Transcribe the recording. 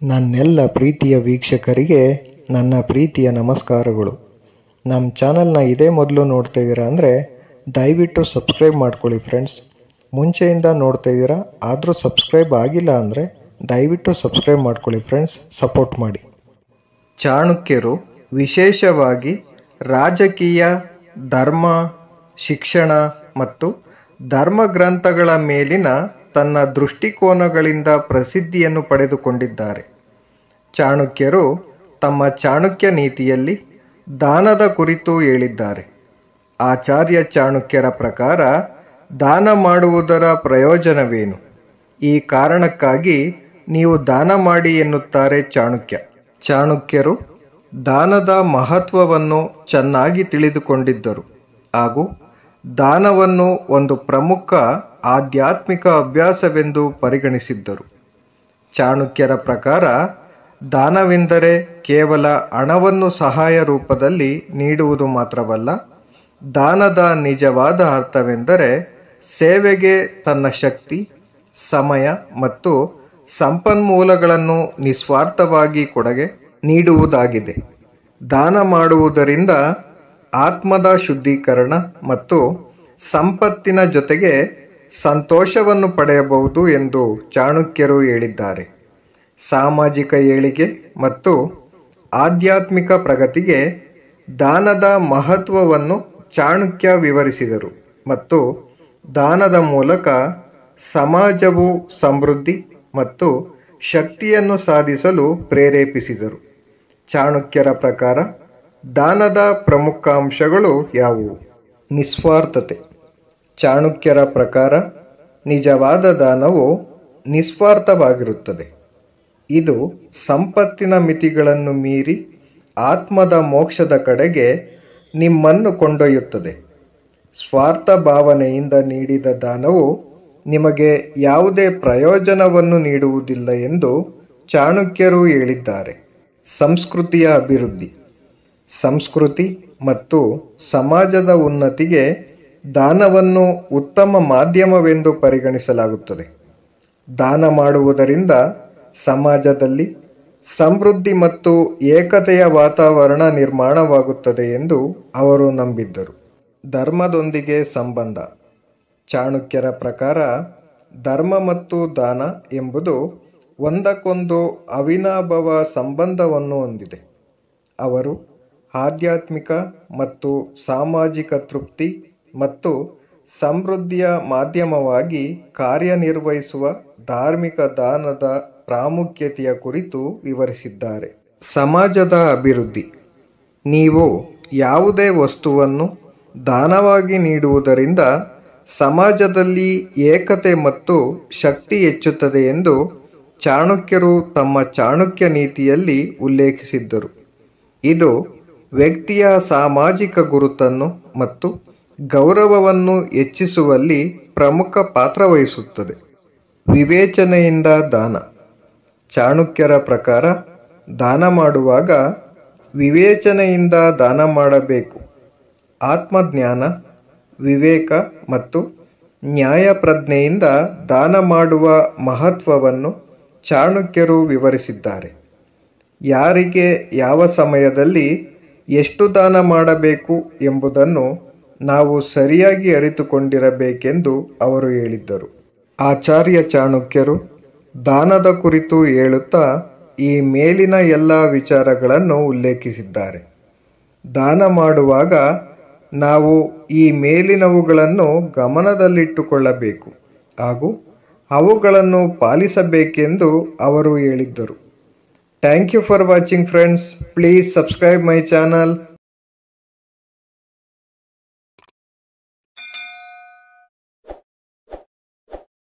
ನನ್ನೆಲ್ಲ ಪ್ರೀತಿಯ ವೀಕ್ಷಕರಿಗೆ ನನ್ನ ಪ್ರೀತಿಯ ನಮಸ್ಕಾರಗಳು. ನಮ್ಮ ಚಾನಲ್ನ ಇದೇ ಮೊದಲು ನೋಡ್ತಾ ಇದ್ದೀರಾ ಅಂದರೆ ದಯವಿಟ್ಟು ಸಬ್ಸ್ಕ್ರೈಬ್ ಮಾಡ್ಕೊಳ್ಳಿ ಫ್ರೆಂಡ್ಸ್. ಮುಂಚೆಯಿಂದ ನೋಡ್ತಾ ಇದ್ದೀರಾ ಆದರೂ ಸಬ್ಸ್ಕ್ರೈಬ್ ಆಗಿಲ್ಲ ಅಂದರೆ ದಯವಿಟ್ಟು ಸಬ್ಸ್ಕ್ರೈಬ್ ಮಾಡ್ಕೊಳ್ಳಿ ಫ್ರೆಂಡ್ಸ್, ಸಪೋರ್ಟ್ ಮಾಡಿ. ಚಾಣಕ್ಯರು ವಿಶೇಷವಾಗಿ ರಾಜಕೀಯ, ಧರ್ಮ, ಶಿಕ್ಷಣ ಮತ್ತು ಧರ್ಮಗ್ರಂಥಗಳ ಮೇಲಿನ ತನ್ನ ದೃಷ್ಟಿಕೋನಗಳಿಂದ ಪ್ರಸಿದ್ಧಿಯನ್ನು ಪಡೆದುಕೊಂಡಿದ್ದಾರೆ. ಚಾಣಕ್ಯರು ತಮ್ಮ ಚಾಣಕ್ಯ ನೀತಿಯಲ್ಲಿ ದಾನದ ಕುರಿತು ಹೇಳಿದ್ದಾರೆ. ಆಚಾರ್ಯ ಚಾಣಕ್ಯರ ಪ್ರಕಾರ ದಾನ ಮಾಡುವುದರ ಪ್ರಯೋಜನವೇನು? ಈ ಕಾರಣಕ್ಕಾಗಿ ನೀವು ದಾನ ಮಾಡಿ ಎನ್ನುತ್ತಾರೆ ಚಾಣಕ್ಯ. ಚಾಣಕ್ಯರು ದಾನದ ಮಹತ್ವವನ್ನು ಚೆನ್ನಾಗಿ ತಿಳಿದುಕೊಂಡಿದ್ದರು ಹಾಗೂ ದಾನವನ್ನು ಒಂದು ಪ್ರಮುಖ ಆಧ್ಯಾತ್ಮಿಕ ಅಭ್ಯಾಸವೆಂದು ಪರಿಗಣಿಸಿದ್ದರು. ಚಾಣಕ್ಯರ ಪ್ರಕಾರ ದಾನವೆಂದರೆ ಕೇವಲ ಹಣವನ್ನು ಸಹಾಯ ರೂಪದಲ್ಲಿ ನೀಡುವುದು ಮಾತ್ರವಲ್ಲ. ದಾನದ ನಿಜವಾದ ಅರ್ಥವೆಂದರೆ ಸೇವೆಗೆ ತನ್ನ ಶಕ್ತಿ, ಸಮಯ ಮತ್ತು ಸಂಪನ್ಮೂಲಗಳನ್ನು ನಿಸ್ವಾರ್ಥವಾಗಿ ಕೊಡುಗೆ ನೀಡುವುದಾಗಿದೆ. ದಾನ ಮಾಡುವುದರಿಂದ ಆತ್ಮದ ಶುದ್ಧೀಕರಣ ಮತ್ತು ಸಂಪತ್ತಿನ ಜೊತೆಗೆ ಸಂತೋಷವನ್ನು ಪಡೆಯಬಹುದು ಎಂದು ಚಾಣಕ್ಯರು ಹೇಳಿದ್ದಾರೆ. ಸಾಮಾಜಿಕ ಏಳಿಗೆ ಮತ್ತು ಆಧ್ಯಾತ್ಮಿಕ ಪ್ರಗತಿಗೆ ದಾನದ ಮಹತ್ವವನ್ನು ಚಾಣಕ್ಯ ವಿವರಿಸಿದರು ಮತ್ತು ದಾನದ ಮೂಲಕ ಸಮಾಜವು ಸಮೃದ್ಧಿ ಮತ್ತು ಶಕ್ತಿಯನ್ನು ಸಾಧಿಸಲು ಪ್ರೇರೇಪಿಸಿದರು. ಚಾಣಕ್ಯರ ಪ್ರಕಾರ ದಾನದ ಪ್ರಮುಖ ಅಂಶಗಳು ಯಾವುವು? ನಿಸ್ವಾರ್ಥತೆ. ಚಾಣಕ್ಯರ ಪ್ರಕಾರ ನಿಜವಾದ ದಾನವು ನಿಸ್ವಾರ್ಥವಾಗಿರುತ್ತದೆ. ಇದು ಸಂಪತ್ತಿನ ಮಿತಿಗಳನ್ನು ಮೀರಿ ಆತ್ಮದ ಮೋಕ್ಷದ ಕಡೆಗೆ ನಿಮ್ಮನ್ನು ಕೊಂಡೊಯ್ಯುತ್ತದೆ. ಸ್ವಾರ್ಥ ಭಾವನೆಯಿಂದ ನೀಡಿದ ದಾನವು ನಿಮಗೆ ಯಾವುದೇ ಪ್ರಯೋಜನವನ್ನು ನೀಡುವುದಿಲ್ಲ ಎಂದು ಚಾಣಕ್ಯರು ಹೇಳಿದ್ದಾರೆ. ಸಂಸ್ಕೃತಿಯ ಅಭಿವೃದ್ಧಿ. ಸಂಸ್ಕೃತಿ ಮತ್ತು ಸಮಾಜದ ಉನ್ನತಿಗೆ ದಾನವನ್ನು ಉತ್ತಮ ಮಾಧ್ಯಮವೆಂದು ಪರಿಗಣಿಸಲಾಗುತ್ತದೆ. ದಾನ ಮಾಡುವುದರಿಂದ ಸಮಾಜದಲ್ಲಿ ಸಮೃದ್ಧಿ ಮತ್ತು ಏಕತೆಯ ವಾತಾವರಣ ನಿರ್ಮಾಣವಾಗುತ್ತದೆ ಎಂದು ಅವರು ನಂಬಿದ್ದರು. ಧರ್ಮದೊಂದಿಗೆ ಸಂಬಂಧ. ಚಾಣಕ್ಯರ ಪ್ರಕಾರ ಧರ್ಮ ಮತ್ತು ದಾನ ಎಂಬುದು ಒಂದಕ್ಕೊಂದು ಅವಿನಾಭಾವ ಸಂಬಂಧವನ್ನು ಹೊಂದಿದೆ. ಅವರು ಆಧ್ಯಾತ್ಮಿಕ ಮತ್ತು ಸಾಮಾಜಿಕ ತೃಪ್ತಿ ಮತ್ತು ಸಮೃದ್ಧಿಯ ಮಾಧ್ಯಮವಾಗಿ ಕಾರ್ಯನಿರ್ವಹಿಸುವ ಧಾರ್ಮಿಕ ದಾನದ ಪ್ರಾಮುಖ್ಯತೆಯ ಕುರಿತು ವಿವರಿಸಿದ್ದಾರೆ. ಸಮಾಜದ ಅಭಿವೃದ್ಧಿ. ನೀವು ಯಾವುದೇ ವಸ್ತುವನ್ನು ದಾನವಾಗಿ ನೀಡುವುದರಿಂದ ಸಮಾಜದಲ್ಲಿ ಏಕತೆ ಮತ್ತು ಶಕ್ತಿ ಹೆಚ್ಚುತ್ತದೆ ಎಂದು ಚಾಣಕ್ಯರು ತಮ್ಮ ಚಾಣಕ್ಯ ನೀತಿಯಲ್ಲಿ ಉಲ್ಲೇಖಿಸಿದ್ದರು. ಇದು ವ್ಯಕ್ತಿಯ ಸಾಮಾಜಿಕ ಗುರುತನ್ನು ಮತ್ತು ಗೌರವವನ್ನು ಹೆಚ್ಚಿಸುವಲ್ಲಿ ಪ್ರಮುಖ ಪಾತ್ರ ವಹಿಸುತ್ತದೆ. ವಿವೇಚನೆಯಿಂದ ದಾನ. ಚಾಣಕ್ಯರ ಪ್ರಕಾರ ದಾನ ಮಾಡುವಾಗ ವಿವೇಚನೆಯಿಂದ ದಾನ ಮಾಡಬೇಕು. ಆತ್ಮಜ್ಞಾನ, ವಿವೇಕ ಮತ್ತು ನ್ಯಾಯಪ್ರಜ್ಞೆಯಿಂದ ದಾನ ಮಾಡುವ ಮಹತ್ವವನ್ನು ಚಾಣಕ್ಯರು ವಿವರಿಸಿದ್ದಾರೆ. ಯಾರಿಗೆ ಯಾವ ಸಮಯದಲ್ಲಿ ಎಷ್ಟು ದಾನ ಮಾಡಬೇಕು ಎಂಬುದನ್ನು ನಾವು ಸರಿಯಾಗಿ ಅರಿತುಕೊಂಡಿರಬೇಕೆಂದು ಅವರು ಹೇಳಿದ್ದರು. ಆಚಾರ್ಯ ಚಾಣಕ್ಯರು ದಾನದ ಕುರಿತು ಹೇಳುತ್ತಾ ಈ ಮೇಲಿನ ಎಲ್ಲ ವಿಚಾರಗಳನ್ನು ಉಲ್ಲೇಖಿಸಿದ್ದಾರೆ. ದಾನ ಮಾಡುವಾಗ ನಾವು ಈ ಮೇಲಿನವುಗಳನ್ನು ಗಮನದಲ್ಲಿಟ್ಟುಕೊಳ್ಳಬೇಕು ಹಾಗೂ ಅವುಗಳನ್ನು ಪಾಲಿಸಬೇಕೆಂದು ಅವರು ಹೇಳಿದ್ದರು. Thank you for watching friends. Please subscribe my channel.